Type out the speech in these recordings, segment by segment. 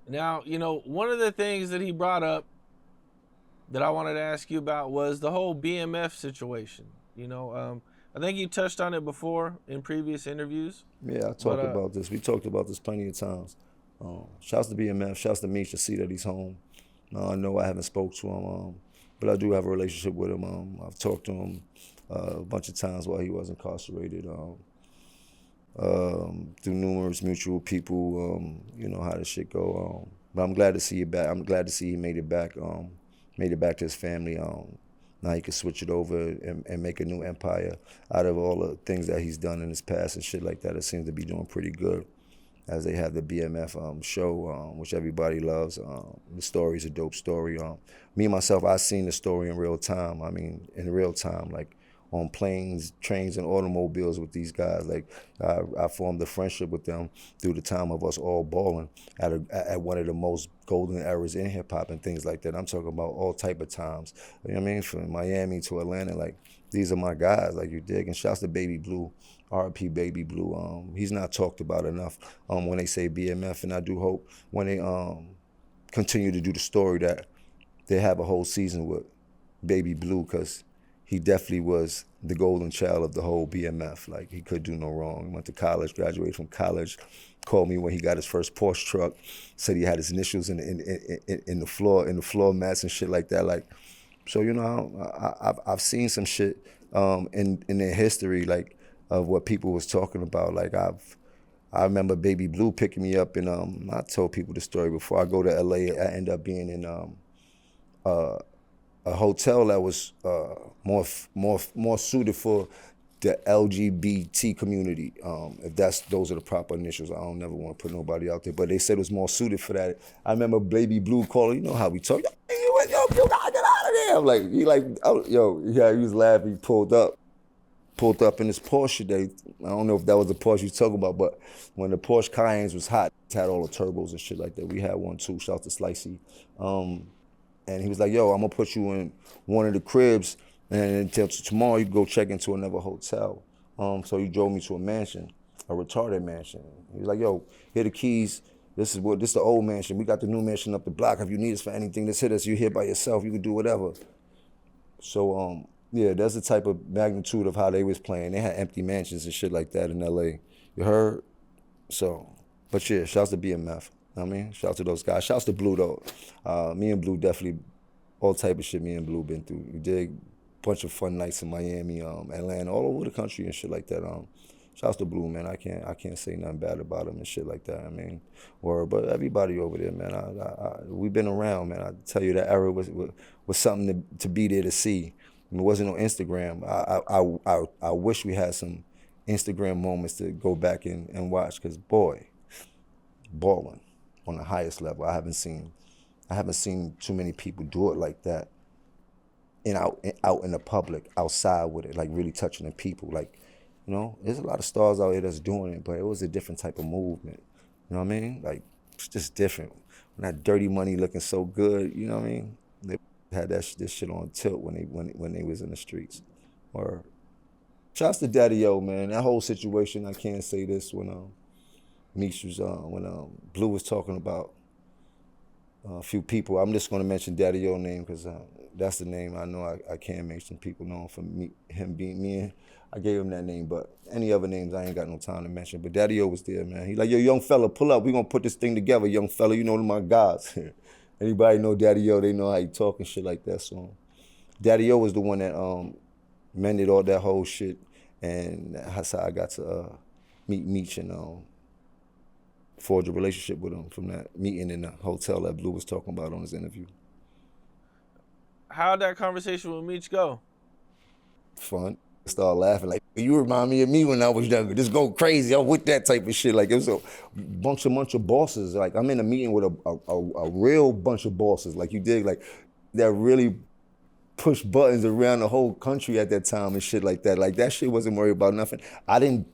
Now, one of the things that he brought up that I wanted to ask you about was the whole BMF situation. I think you touched on it before in previous interviews. Yeah, I talked about this. We talked about this plenty of times. Shouts to BMF, shouts to Meech to see that he's home. I know I haven't spoke to him, but I do have a relationship with him. I've talked to him a bunch of times while he was incarcerated. Through numerous mutual people, you know how this shit go. But I'm glad to see it back. I'm glad to see he made it back to his family. Now he can switch it over and make a new empire out of all the things that he's done in his past and shit like that. It seems to be doing pretty good, as they have the BMF show, which everybody loves. The story's a dope story. Me, myself, I seen the story in real time. I mean, in real time, like on planes, trains, and automobiles with these guys. Like I formed a friendship with them through the time of us all balling at one of the most golden eras in hip hop and things like that. I'm talking about all type of times. You know what I mean? From Miami to Atlanta, like these are my guys. Like you dig. And shouts to Baby Blue, R.P. Baby Blue. He's not talked about enough when they say BMF, and I do hope when they continue to do the story that they have a whole season with Baby Blue, because he definitely was the golden child of the whole BMF. Like, he could do no wrong. He went to college, graduated from college, called me when he got his first Porsche truck, said he had his initials in the floor mats and shit like that. Like, so I've seen some shit in their history, like, of what people was talking about. Like, I remember Baby Blue picking me up, and I told people the story before. I go to LA, I end up being in a hotel that was more suited for the LGBT community. If those are the proper initials, I don't never want to put nobody out there, but they said it was more suited for that. I remember Baby Blue calling, you know how we talk, yo, you gotta get out of there. I'm like, he was laughing, he pulled up in his Porsche. I don't know if that was the Porsche you talking about, but when the Porsche Cayennes was hot, it had all the turbos and shit like that. We had one too, shout out to Slicey. And he was like, yo, I'm gonna put you in one of the cribs, and until tomorrow you can go check into another hotel. So he drove me to a mansion, a retarded mansion. He was like, yo, here the keys. This is the old mansion. We got the new mansion up the block. If you need us for anything, just hit us. You're here by yourself. You can do whatever. So yeah, that's the type of magnitude of how they was playing. They had empty mansions and shit like that in LA. You heard? So, but yeah, shouts to BMF. I mean, shouts to those guys. Shouts to Blue though. Me and Blue definitely, all type of shit me and Blue been through. We did a bunch of fun nights in Miami, Atlanta, all over the country and shit like that. Shouts to Blue, man. I can't say nothing bad about him and shit like that. I mean, but everybody over there, man. We've been around, man. I tell you, that era was something to be there to see. It wasn't on Instagram. I wish we had some Instagram moments to go back and watch, because boy, balling on the highest level. I haven't seen too many people do it like that. Out in the public, outside with it, like really touching the people. Like, there's a lot of stars out here that's doing it, but it was a different type of movement. You know what I mean? Like, it's just different. When that Dirty Money looking so good, you know what I mean? They had this shit on tilt when they was in the streets. Or shouts to Daddy O, man. That whole situation, I can't say this when Meech was when Blue was talking about a few people. I'm just gonna mention Daddy O's name because that's the name I know I can mention. People know him for him being me. I gave him that name, but any other names I ain't got no time to mention. But Daddy O was there, man. He like, yo, young fella, pull up. We gonna put this thing together, young fella. You know my guys. Anybody know Daddy O, they know how he talk and shit like that. So Daddy O was the one that mended all that whole shit, and that's how I got to meet Meech and forge a relationship with him from that meeting in the hotel that Blue was talking about on his interview. How'd that conversation with Meech go? Fun. Start laughing like, you remind me of me when I was younger. Just go crazy. I'm with that type of shit. Like, it was a bunch of bosses. Like, I'm in a meeting with a real bunch of bosses. Like, you dig? Like, that really push buttons around the whole country at that time and shit like that. Like, that shit wasn't worried about nothing. I didn't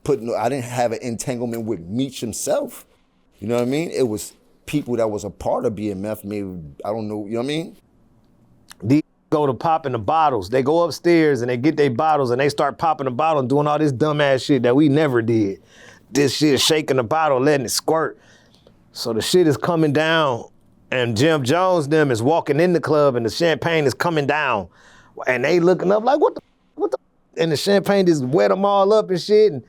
have an entanglement with Meech himself. You know what I mean? It was people that was a part of BMF. Maybe, I don't know. You know what I mean? These go to popping the bottles. They go upstairs and they get their bottles and they start popping the bottle and doing all this dumbass shit that we never did. This shit, shaking the bottle, letting it squirt. So the shit is coming down, and Jim Jones them is walking in the club, and the champagne is coming down, and they looking up like, what the, and the champagne just wet them all up and shit. And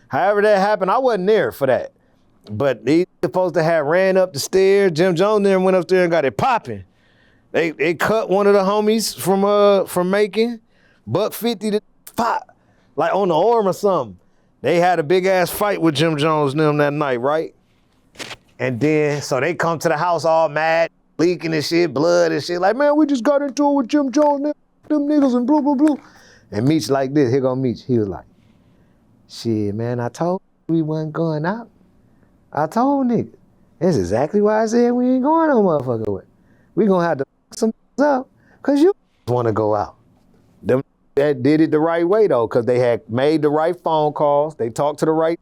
however that happened, I wasn't there for that. But they supposed to have ran up the stairs. Jim Jones then went upstairs and got it popping. They cut one of the homies from Macon, $150 to pop, like on the arm or something. They had a big ass fight with Jim Jones and them that night, right? And then, so they come to the house all mad, leaking and shit, blood and shit, like, man, we just got into it with Jim Jones, them niggas and blah, blah, blah. And Meech like this, here go Meech. He was like, shit, man, I told you we wasn't going out. I told niggas. That's exactly why I said we ain't going no motherfucker way. We gonna have to fuck some up, cause you wanna go out. Them that did it the right way though, cause they had made the right phone calls, they talked to the right.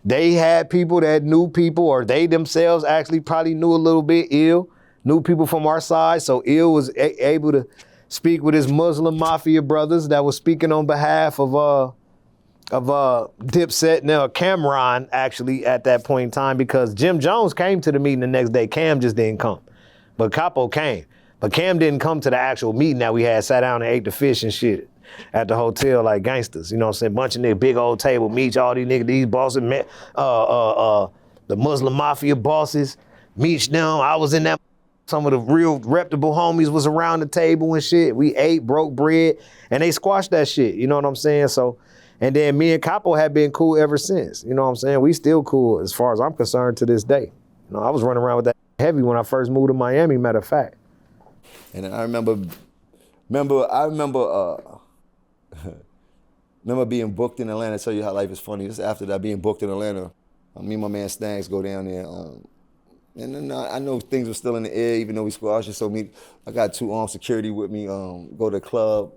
They had people that knew people, or they themselves actually probably knew a little bit knew people from our side. So Ill was able to speak with his Muslim Mafia brothers that was speaking on behalf of Dipset, now Cameron actually at that point in time, because Jim Jones came to the meeting the next day. Cam just didn't come, but Capo came. But Cam didn't come to the actual meeting that we had, sat down and ate the fish and shit at the hotel like gangsters. You know what I'm saying? Bunch of niggas, big old table, Meech, all these niggas, these bosses, the Muslim Mafia bosses, Meech them. I was in that. Some of the real reputable homies was around the table and shit. We ate, broke bread, and they squashed that shit. You know what I'm saying? So, and then me and Capo have been cool ever since. You know what I'm saying? We still cool as far as I'm concerned to this day. You know, I was running around with that heavy when I first moved to Miami, matter of fact. And I remember being booked in Atlanta. Tell you how life is funny. Just after that, being booked in Atlanta, me and my man Stanks go down there. And then I know things were still in the air, even though we squashed it. So I got 2 armed security with me. Go to the club,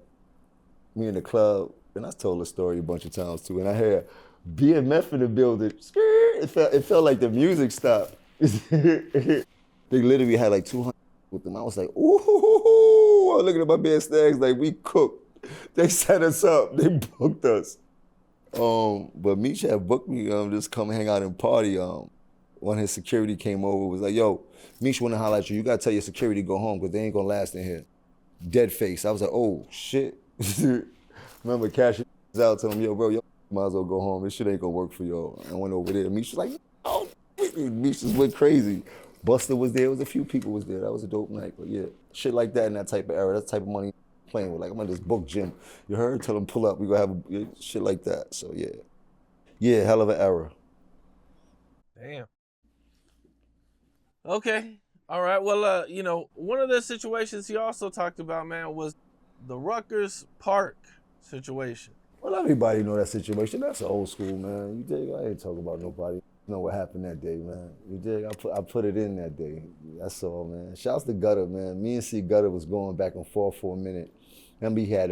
me in the club, and I told the story a bunch of times too. And I heard BMF in the building. It felt like the music stopped. They literally had like 200 with them. I was like, ooh, I was looking at my man Stags like, we cooked. They set us up. They booked us. But Meech had booked me just come hang out and party. When his security came over, was like, yo, Meech wanna holler at you. You gotta tell your security to go home because they ain't gonna last in here. Dead face. I was like, oh, shit. Remember cashing out, telling him, yo, bro, yo, might as well go home. This shit ain't gonna work for y'all. I went over there. Meech was like, oh, Meech just went crazy. Buster was there. It was a few people was there. That was a dope night. But yeah, shit like that in that type of era, that's the type of money playing with. Like, I'm gonna just book Jim. You heard? Tell him pull up. We gonna have shit like that. So yeah. Yeah, hell of an era. Damn. Okay. All right. Well, one of the situations he also talked about, man, was the Rucker Park situation. Well, everybody know that situation. That's old school, man. You dig? I ain't talking about nobody. You know what happened that day, man. You dig? I put it in that day. That's all, man. Shouts to Gutter, man. Me and C Gutter was going back and forth for a minute. And we had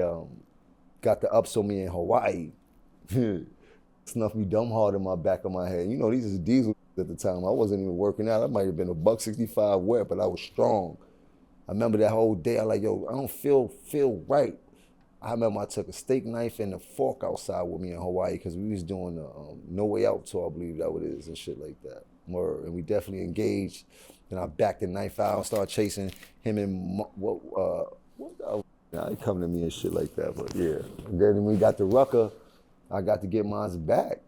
got the ups on me in Hawaii. Snuffed me dumb hard in my back of my head. You know, these is diesel at the time. I wasn't even working out. I might have been a $165 wet, but I was strong. I remember that whole day. I like, yo, I don't feel right. I remember I took a steak knife and a fork outside with me in Hawaii because we was doing the No Way Out tour, I believe that what it is, and shit like that. And we definitely engaged. Then I backed the knife out, started chasing him and he coming to me and shit like that, but yeah. And then when we got to Rucker, I got to get mine back.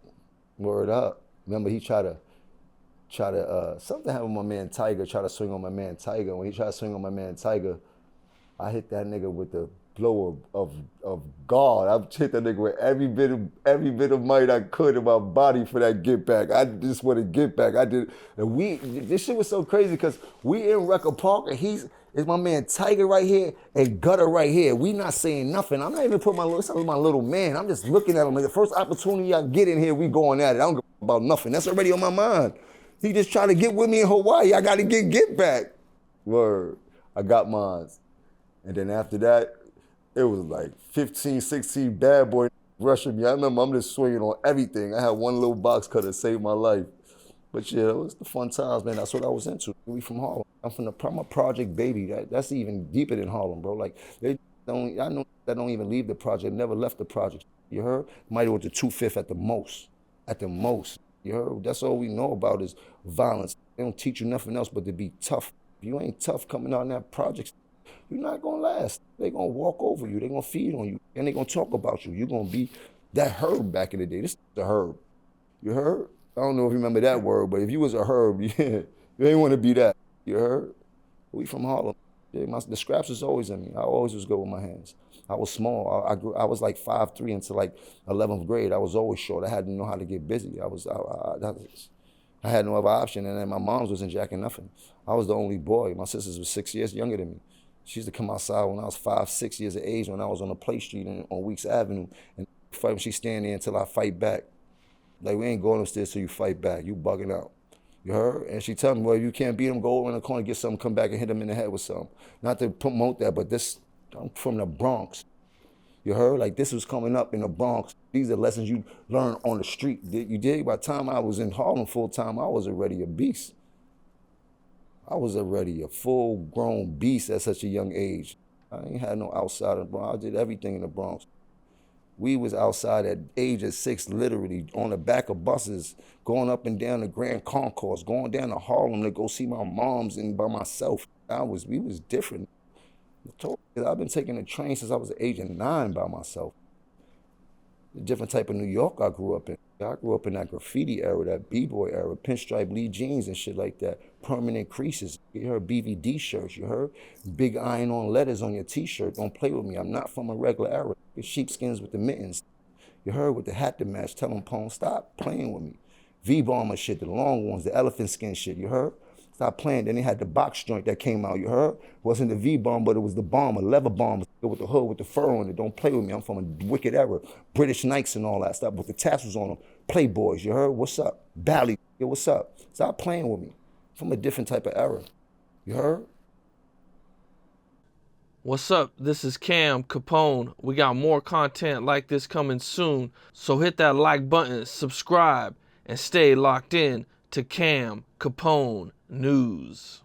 Word up. Remember he tried to something happened with my man Tiger, try to swing on my man Tiger. When he tried to swing on my man Tiger, I hit that nigga with the blow of God. I hit that nigga with every bit of might I could in my body for that get back. I just want to get back. I did, and this shit was so crazy because we in Rucker Park and it's my man Tiger right here and Gutter right here. We not saying nothing. I'm not even putting my little man. I'm just looking at him. Like the first opportunity I get in here, we going at it. I don't give about nothing. That's already on my mind. He just trying to get with me in Hawaii. I got to get back. Word. I got mine. And then after that, it was like 15, 16 bad boy rushing me. I remember I'm just swinging on everything. I had one little box cutter saved my life. But yeah, it was the fun times, man. That's what I was into. We from Harlem. I'm a project baby. That's even deeper than Harlem, bro. Like, I know that don't even leave the project, never left the project. You heard? Might have went to 2/5 at the most. At the most. You heard? That's all we know about is violence. They don't teach you nothing else but to be tough. If you ain't tough coming out in that project, you're not gonna last. They gonna walk over you. They gonna feed on you, and they gonna talk about you. You gonna be that Herb back in the day. This is the Herb. You heard? I don't know if you remember that word, but if you was a Herb, yeah, you ain't want to be that. You heard? We from Harlem. Yeah, the scraps was always in me. I always was good with my hands. I was small. I was like 5'3" until like 11th grade. I was always short. I had to know how to get busy. I had no other option, and then my mom's wasn't jacking nothing. I was the only boy. My sisters were 6 years younger than me. She used to come outside when I was 5, 6 years of age when I was on the Play Street on Weeks Avenue, and fight. She stand there until I fight back. Like, we ain't going upstairs till you fight back. You bugging out. You heard? And she tell me, well, you can't beat him, go over in the corner, get something, come back and hit him in the head with something. Not to promote that, but this, I'm from the Bronx. You heard? Like, this was coming up in the Bronx. These are lessons you learn on the street. You dig? By the time I was in Harlem full time, I was already a beast. I was already a full-grown beast at such a young age. I ain't had no outside of the Bronx. I did everything in the Bronx. We was outside at age of 6, literally, on the back of buses, going up and down the Grand Concourse, going down to Harlem to go see my moms and by myself. We was different. I've been taking the train since I was the age of 9 by myself. The different type of New York I grew up in. I grew up in that graffiti era, that B-boy era, pinstripe Lee jeans and shit like that, permanent creases. You heard BVD shirts, you heard? Big iron-on letters on your T-shirt. Don't play with me. I'm not from a regular era. Sheepskins with the mittens. You heard? With the hat to match. Tell them, Pone, stop playing with me. V-bomber shit, the long ones, the elephant skin shit, you heard? Stop playing. Then they had the box joint that came out, you heard? Wasn't the V-bomb, but it was the bomber, leather bomber with the hood, with the fur on it. Don't play with me. I'm from a wicked era. British Knights and all that stuff with the tassels on them. Playboys, you heard? What's up? Bally, yo, what's up? Stop playing with me. From a different type of era. You heard? What's up? This is Cam Capone. We got more content like this coming soon, so hit that like button, subscribe, and stay locked in to Cam Capone News.